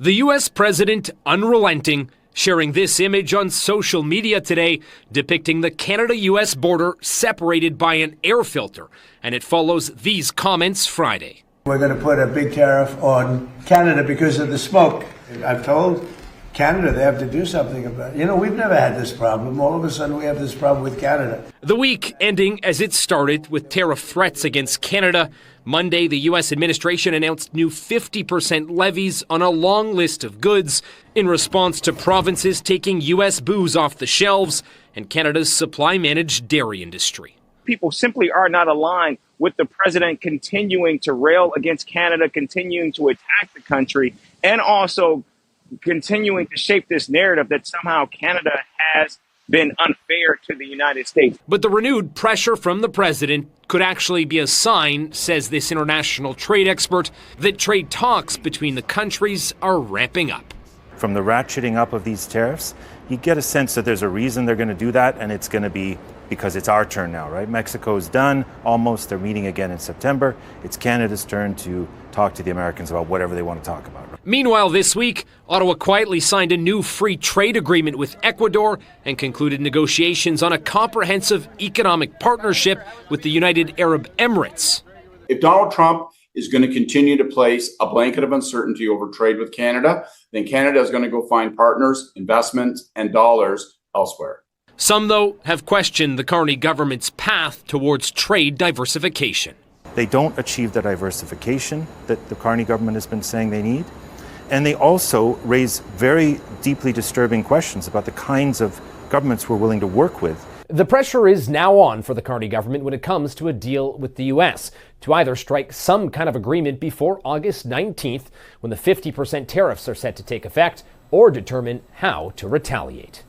The U.S. president unrelenting, sharing this image on social media today depicting the Canada-U.S. border separated by an air filter. And it follows these comments Friday. We're going to put a big tariff on Canada because of the smoke. I've told Canada they have to do something about it. You know, we've never had this problem. All of a sudden we have this problem with Canada. The week ending as it started with tariff threats against Canada. Monday, the U.S. administration announced new 50% levies on a long list of goods in response to provinces taking U.S. booze off the shelves and Canada's supply-managed dairy industry. People simply are not aligned with the president continuing to rail against Canada, continuing to attack the country, and also continuing to shape this narrative that somehow Canada has been unfair to the United States. But the renewed pressure from the president could actually be a sign, says this international trade expert, that trade talks between the countries are ramping up. From the ratcheting up of these tariffs, you get a sense that there's a reason they're going to do that, and it's going to be because it's our turn now, right? Mexico's done, almost. They're meeting again in September. It's Canada's turn to talk to the Americans about whatever they want to talk about. Meanwhile, this week, Ottawa quietly signed a new free trade agreement with Ecuador and concluded negotiations on a comprehensive economic partnership with the United Arab Emirates. If Donald Trump is going to continue to place a blanket of uncertainty over trade with Canada, then Canada is going to go find partners, investments, and dollars elsewhere. Some, though, have questioned the Carney government's path towards trade diversification. They don't achieve the diversification that the Carney government has been saying they need. And they also raise very deeply disturbing questions about the kinds of governments we're willing to work with. The pressure is now on for the Carney government when it comes to a deal with the U.S. to either strike some kind of agreement before August 19th, when the 50% tariffs are set to take effect, or determine how to retaliate.